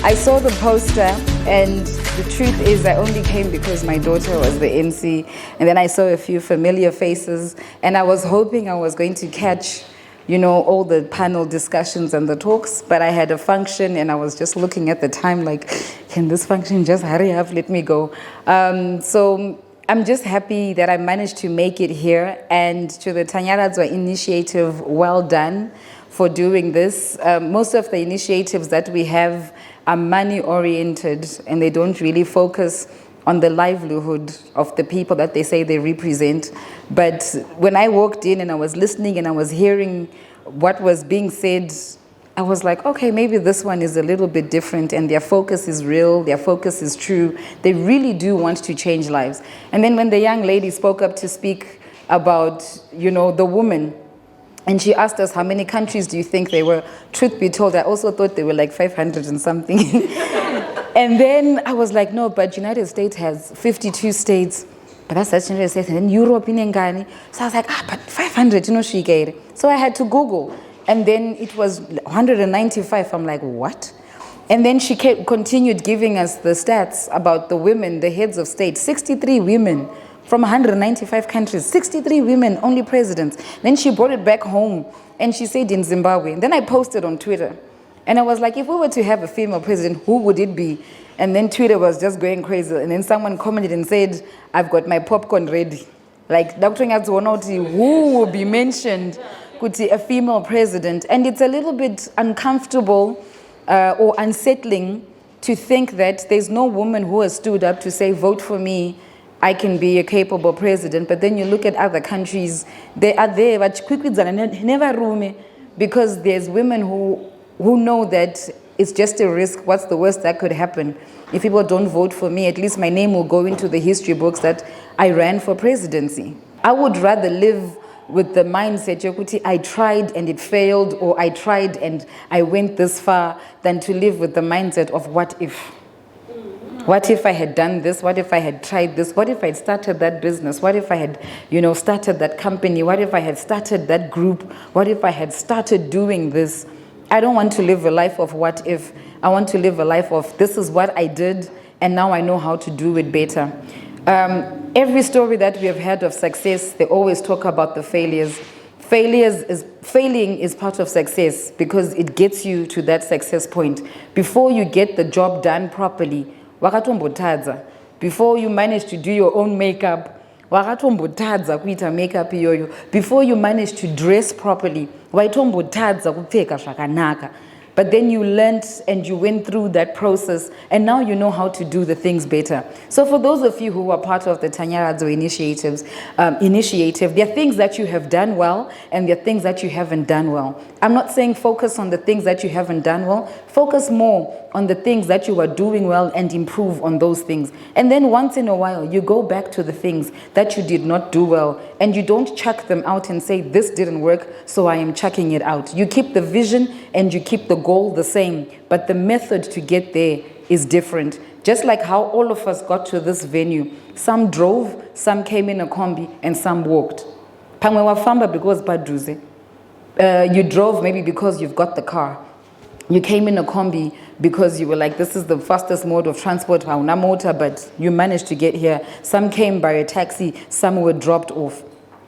I saw the poster, and the truth is I only came because my daughter was the MC, and then I saw a few familiar faces, and I was hoping I was going to catch, all the panel discussions and the talks, but I had a function and I was just looking at the time like, can this function just hurry up, let me go. So I'm just happy that I managed to make it here, and to the Tanyaradzwa initiative, well done for doing this. Most of the initiatives that we have are money oriented, and they don't really focus on the livelihood of the people that they say they represent. But when I walked in and I was listening and I was hearing what was being said, I was like, okay, maybe this one is a little bit different, and their focus is real, their focus is true. They really do want to change lives. And then when the young lady spoke up to speak about, the woman, and she asked us, how many countries do you think they were? Truth be told, I also thought they were like 500 and something. And then I was like, no, but United States has 52 states. But that's United States. And then Europe in Ngani. So I was like, but 500, she gave it. So I had to Google. And then it was 195. I'm like, what? And then she continued giving us the stats about the women, the heads of state, 63 women. From 195 countries, 63 women, only presidents. Then she brought it back home, and she said in Zimbabwe. And then I posted on Twitter. And I was like, if we were to have a female president, who would it be? And then Twitter was just going crazy. And then someone commented and said, I've got my popcorn ready. Like, Dr. Ngatsuonoti, who will be mentioned? Could see a female president. And it's a little bit uncomfortable or unsettling to think that there's no woman who has stood up to say, vote for me, I can be a capable president. But then you look at other countries, they are there, but quickly never room, because there's women who know that it's just a risk. What's the worst that could happen? If people don't vote for me, at least my name will go into the history books that I ran for presidency. I would rather live with the mindset, Yokuti, I tried and it failed, or I tried and I went this far, than to live with the mindset of what if. What if I had done this? What if I had tried this? What if I had started that business? What if I had, started that company? What if I had started that group? What if I had started doing this? I don't want to live a life of what if. I want to live a life of this is what I did, and now I know how to do it better. Every story that we have had of success, they always talk about the failures. Failing is part of success, because it gets you to that success point. Before you get the job done properly, wakatombotadza. Before you manage to do your own makeup, wakatombotadza kuita makeup iyoyo. Before you manage to dress properly, waitombotadza kupfeka zvakanaka. But then you learned and you went through that process, and now you know how to do the things better. So for those of you who are part of the Tanyaradzo initiative, there are things that you have done well, and there are things that you haven't done well. I'm not saying focus on the things that you haven't done well. Focus more on the things that you are doing well and improve on those things. And then once in a while, you go back to the things that you did not do well, and you don't chuck them out and say, this didn't work, so I am chucking it out. You keep the vision and you keep the goal the same, but the method to get there is different. Just like how all of us got to this venue. Some drove, some came in a combi, and some walked. Pamwe wafamba because baduze. You drove maybe because you've got the car. You came in a combi because you were like, this is the fastest mode of transport, but you managed to get here. Some came by a taxi, some were dropped off.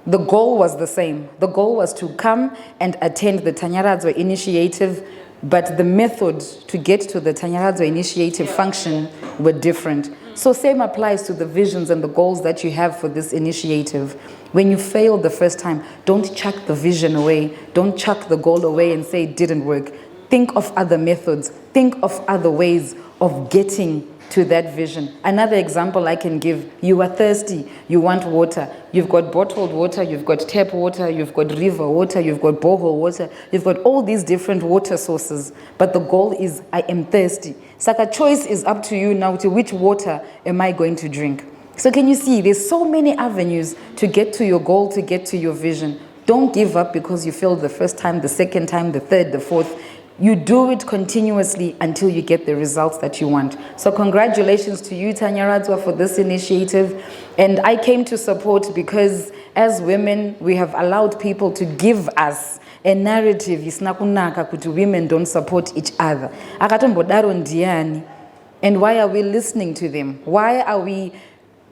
The goal was the same. The goal was to come and attend the Tanyaradzo initiative, but the method to get to the Tanyaradzo initiative function were different. So same applies to the visions and the goals that you have for this initiative. When you fail the first time, don't chuck the vision away. Don't chuck the goal away and say it didn't work. Think of other methods. Think of other ways of getting to that vision. Another example I can give, you are thirsty, you want water. You've got bottled water, you've got tap water, you've got river water, you've got borehole water, you've got all these different water sources. But the goal is, I am thirsty. Saka choice is up to you now to which water am I going to drink. So can you see, there's so many avenues to get to your goal, to get to your vision. Don't give up because you failed the first time, the second time, the third, the fourth. You do it continuously until you get the results that you want. So congratulations to you, Tanyaradzwa, for this initiative. And I came to support because as women, we have allowed people to give us a narrative isina kunaka kuti women don't support each other. Akatombodaro ndiani. And why are we listening to them? Why are we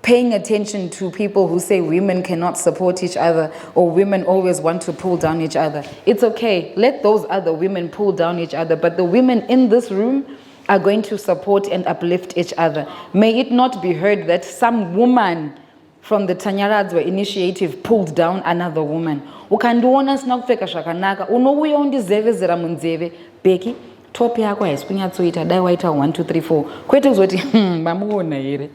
paying attention to people who say women cannot support each other or women always want to pull down each other? It's okay. Let those other women pull down each other. But the women in this room are going to support and uplift each other. May it not be heard that some woman from the Tanyaradzwa initiative pulled down another woman. Ukandiona sina kupfeka zvakanaka, unouya undizevezera munzeve, Becky, top yako haisi kunyatsoita, dai waita 1 2 3 4. Kwete kuzoti mamuona here.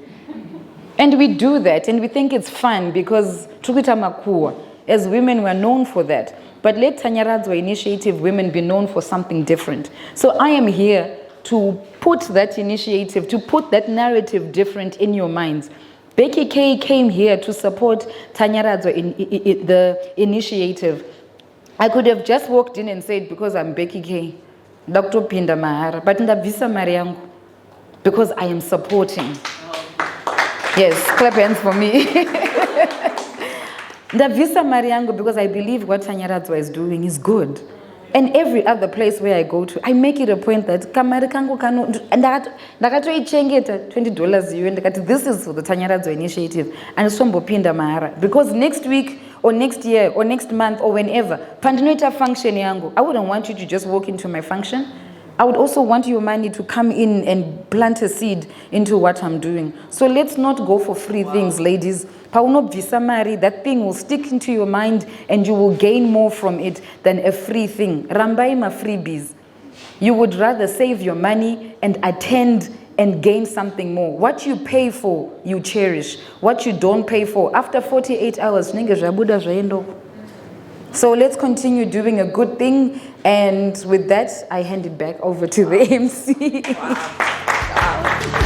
And we do that and we think it's fun because tukuita makuwa. As women, we're known for that. But let Tanyaradzwa initiative women be known for something different. So I am here to put that initiative, to put that narrative different in your minds. Becky K came here to support Tanyaradzwa in the initiative. I could have just walked in and said, because I'm Becky K, Dr. Pinda Mahara, but ndabvisa mari yangu because I am supporting. Yes, clap hands for me. Ndabvisa mari yangu because I believe what Tanyaradzwa is doing is good. And every other place where I go to, I make it a point that kamari kangu kano ndakatoichengeta $20 iwe ndakati this is for the Tanyaradzwa initiative and sombopinda mahara because next week or next year or next month or whenever pandinoita function yangu, I wouldn't want you to just walk into my function. I would also want your money to come in and plant a seed into what I'm doing. So let's not go for free things, ladies. Paunobvisa mari, that thing will stick into your mind and you will gain more from it than a free thing. Rambai ma freebies. You would rather save your money and attend and gain something more. What you pay for, you cherish. What you don't pay for, after 48 hours, so let's continue doing a good thing. And with that, I hand it back over to the MC. Wow.